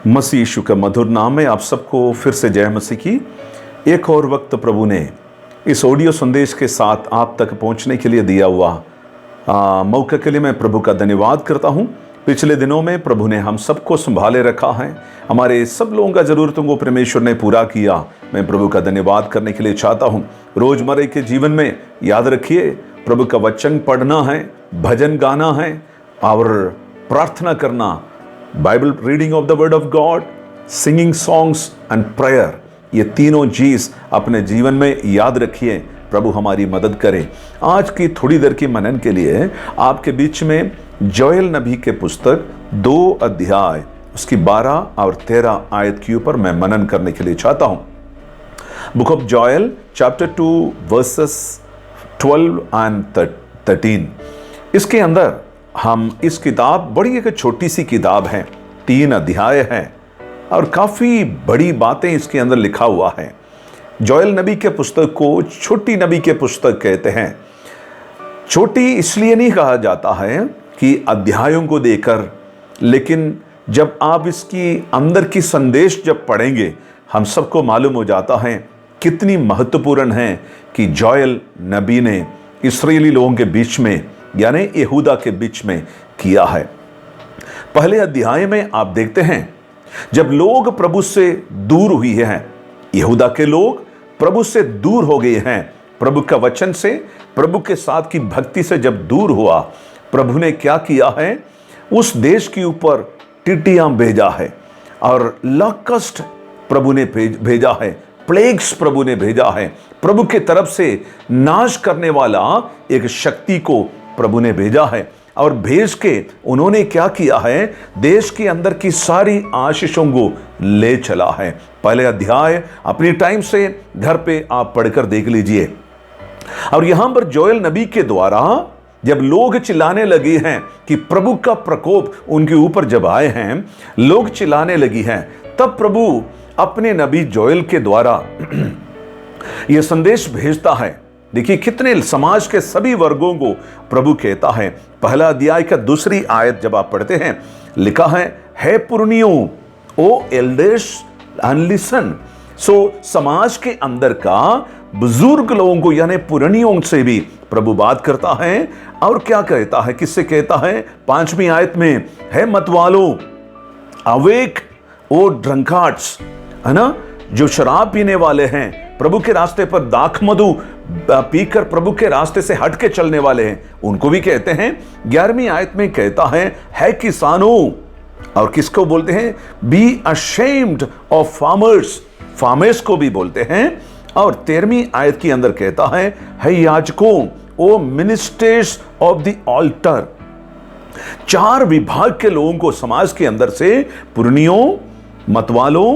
मसीह यीशु का मधुर नाम में आप सबको फिर से जय मसीह की। एक और वक्त प्रभु ने इस ऑडियो संदेश के साथ आप तक पहुंचने के लिए दिया हुआ मौके के लिए मैं प्रभु का धन्यवाद करता हूं। पिछले दिनों में प्रभु ने हम सबको संभाले रखा है, हमारे सब लोगों का ज़रूरतों को परमेश्वर ने पूरा किया। मैं प्रभु का धन्यवाद करने के लिए चाहता हूं। रोज़मर्रा के जीवन में याद रखिए, प्रभु का वचन पढ़ना है, भजन गाना है और प्रार्थना करना, Bible reading of the word of God, singing songs and prayer, ये तीनों चीज़ अपने जीवन में याद रखिए। प्रभु हमारी मदद करे। आज की थोड़ी देर की मनन के लिए आपके बीच में जोएल नबी के पुस्तक 2 अध्याय उसकी 12 और 13 आयत के ऊपर मैं मनन करने के लिए चाहता हूं। Book of Joel chapter 2 versus 12 and 13। इसके अंदर हम इस किताब, बड़ी एक छोटी सी किताब है, 3 अध्याय हैं और काफ़ी बड़ी बातें इसके अंदर लिखा हुआ है। जोएल नबी के पुस्तक को छोटी नबी के पुस्तक कहते हैं। छोटी इसलिए नहीं कहा जाता है कि अध्यायों को देकर, लेकिन जब आप इसकी अंदर की संदेश जब पढ़ेंगे, हम सबको मालूम हो जाता है कितनी महत्वपूर्ण है कि जोएल नबी ने इस्राएली लोगों के बीच में, यानी यहूदा के बीच में किया है। पहले अध्याय में आप देखते हैं, जब लोग प्रभु से दूर हुए हैं, यहूदा के लोग प्रभु से दूर हो गए हैं, प्रभु का वचन से, प्रभु के साथ की भक्ति से जब दूर हुआ, प्रभु ने क्या किया है, उस देश के ऊपर टिड्डियां भेजा है और लॉकस्ट प्रभु ने भेजा है, प्लेग्स प्रभु ने भेजा है। प्रभु के तरफ से नाश करने वाला एक शक्ति को प्रभु ने भेजा है और भेज के उन्होंने क्या किया है, देश के अंदर की सारी आशीषों को ले चला है। पहले अध्याय अपनी टाइम से घर पे आप पढ़कर देख लीजिए। और यहां पर जोएल नबी के द्वारा जब लोग चिल्लाने लगे हैं कि प्रभु का प्रकोप उनके ऊपर जब आए हैं, लोग चिल्लाने लगी हैं, तब प्रभु अपने नबी जोएल के द्वारा यह संदेश भेजता है। देखिए कितने समाज के सभी वर्गों को प्रभु कहता है। पहला अध्याय का 2 आयत जब आप पढ़ते हैं, लिखा है पुरनियों, ओ एल्डर्स एंड लिसन। सो समाज के अंदर का बुजुर्ग लोगों को, यानी पुरनियों से भी प्रभु बात करता है। और क्या कहता है, किससे कहता है? 5वीं आयत में है मतवालों, अवेक ओ ड्रंकार्ड्स, है ना, जो शराब पीने वाले हैं, प्रभु के रास्ते पर दाख मधु पीकर प्रभु के रास्ते से हट के चलने वाले हैं, उनको भी कहते हैं। 11वीं आयत में कहता है किसानों, और किसको बोलते हैं? Be ashamed of farmers, farmers को भी बोलते हैं। और 13वीं आयत के अंदर कहता है याजकों, ओ मिनिस्टर्स ऑफ द ऑल्टर। 4 विभाग के लोगों को समाज के अंदर से, पुरनियों, मतवालों,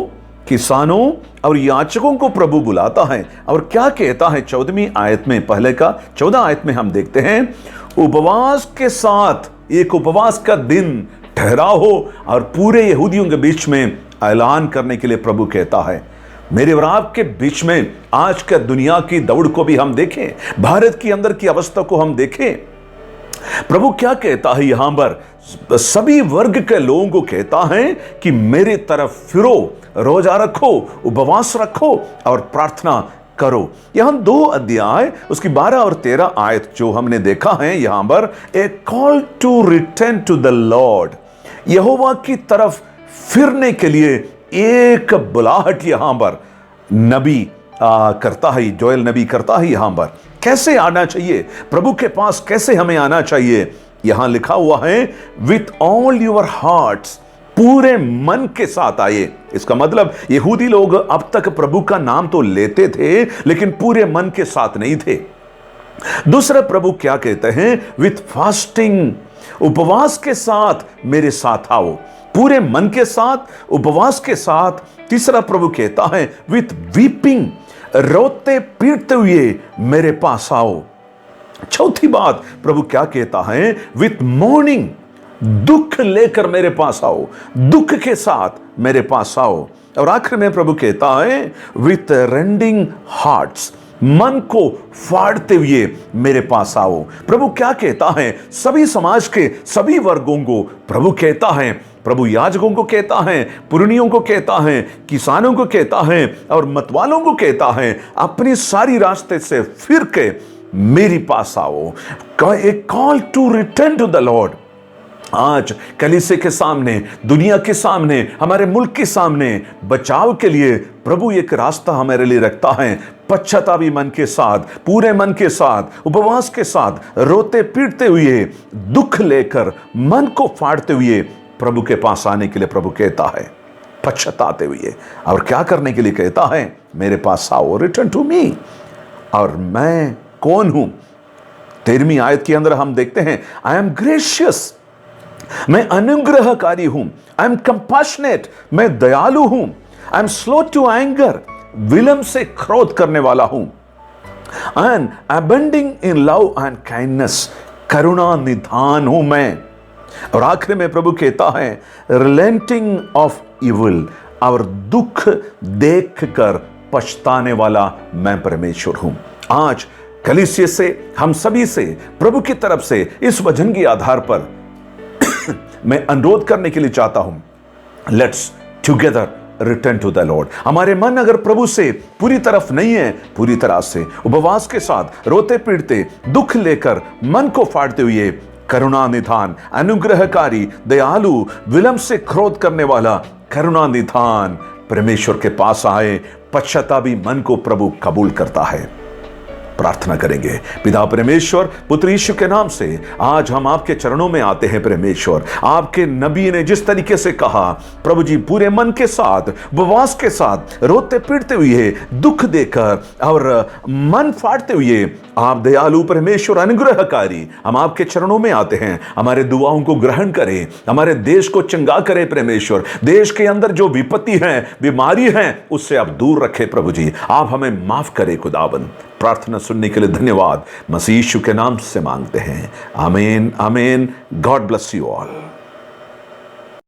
किसानों और याचकों को प्रभु बुलाता है। और क्या कहता है 14वीं आयत में? पहले का 14 आयत में हम देखते हैं, उपवास के साथ एक उपवास का दिन ठहरा हो और पूरे यहूदियों के बीच में ऐलान करने के लिए प्रभु कहता है। मेरे और आपके बीच में आज का दुनिया की दौड़ को भी हम देखें, भारत की अंदर की अवस्था को हम देखें, प्रभु क्या कहता है यहां पर? सभी वर्ग के लोगों को कहता है कि मेरी तरफ फिरो, रोजा रखो, उपवास रखो और प्रार्थना करो। यहां 2 अध्याय उसकी 12 और 13 आयत जो हमने देखा है, यहां पर a call to return to the lord, यहोवा की तरफ फिरने के लिए एक बुलाहट यहां पर नबी करता है, जोएल नबी करता है। यहां पर कैसे आना चाहिए प्रभु के पास, कैसे हमें आना चाहिए? यहां लिखा हुआ है विथ ऑल योर हार्ट्स, पूरे मन के साथ आइए। इसका मतलब यहूदी लोग अब तक प्रभु का नाम तो लेते थे, लेकिन पूरे मन के साथ नहीं थे। दूसरा प्रभु क्या कहते हैं? विथ फास्टिंग, उपवास के साथ मेरे साथ आओ, पूरे मन के साथ, उपवास के साथ। तीसरा प्रभु कहता है विथ वीपिंग, रोते पीटते हुए मेरे पास आओ। चौथी बात प्रभु क्या कहता है? विथ मॉर्निंग, दुख लेकर मेरे पास आओ, दुख के साथ मेरे पास आओ। और आखिर में प्रभु कहता है विथ रेंडिंग हार्ट्स, मन को फाड़ते हुए मेरे पास आओ। प्रभु क्या कहता है सभी समाज के सभी वर्गों को? प्रभु कहता है, प्रभु याजकों को कहता है, पुरनियों को कहता है, किसानों को कहता है और मतवालों को कहता है, अपनी सारी रास्ते से फिर के मेरे पास आओ। A call to return to the lord. आज कलीसिया के सामने, दुनिया के सामने, हमारे मुल्क के सामने बचाव के लिए प्रभु एक रास्ता हमारे लिए रखता है। पश्चातापी मन के साथ, पूरे मन के साथ, उपवास के साथ, रोते पीटते हुए, दुख लेकर, मन को फाड़ते हुए प्रभु के पास आने के लिए प्रभु कहता है, पश्चाताते हुए। और क्या करने के लिए कहता है? मेरे पास आओ, रिटर्न टू मी। और मैं कौन हूं? 13वीं आयत के अंदर हम देखते हैं, आई एम ग्रेशियस, मैं अनुग्रहकारी हूं। आई एम कंपैशनेट, मैं दयालु हूं। I am slow to anger, विलंब से क्रोध करने वाला हूं। And abounding in love and kindness, करुणा निधान हूं मैं। और आखिर में प्रभु कहता है, रिलेंटिंग ऑफ इविल, और दुख देखकर पछताने वाला मैं परमेश्वर हूं। आज कलीसिया से, हम सभी से, प्रभु की तरफ से इस वचन के आधार पर मैं अनुरोध करने के लिए चाहता हूं, let's together return to the lord. हमारे मन अगर प्रभु से पूरी तरफ नहीं है, पूरी तरह से उपवास के साथ, रोते पीटते, दुख लेकर, मन को फाड़ते हुए, करुणा निधान, अनुग्रहकारी, दयालु, विलंब से क्रोध करने वाला, करुणा निधान परमेश्वर के पास आए। पश्चातापी मन को प्रभु कबूल करता है। प्रार्थना करेंगे। पिता परमेश्वर, पुत्र यीशु के नाम से आज हम आपके चरणों में आते हैं। परमेश्वर, आपके नबी ने जिस तरीके से कहा, प्रभु जी, पूरे मन के साथ, उपवास के साथ, रोते पीटते हुए, दुख देकर और मन फाड़ते हुए, आप दयालु परमेश्वर, अनुग्रहकारी, हम आपके चरणों में आते हैं। हमारे दुआओं को ग्रहण करें, हमारे देश को चंगा करें। परमेश्वर, देश के अंदर जो विपत्ति है, बीमारी है, उससे आप दूर रखें। प्रभु जी, आप हमें माफ करें। खुदाबंद, प्रार्थना सुनने के लिए धन्यवाद। मसीह यीशु के नाम से मांगते हैं, आमीन, आमीन। God bless you all.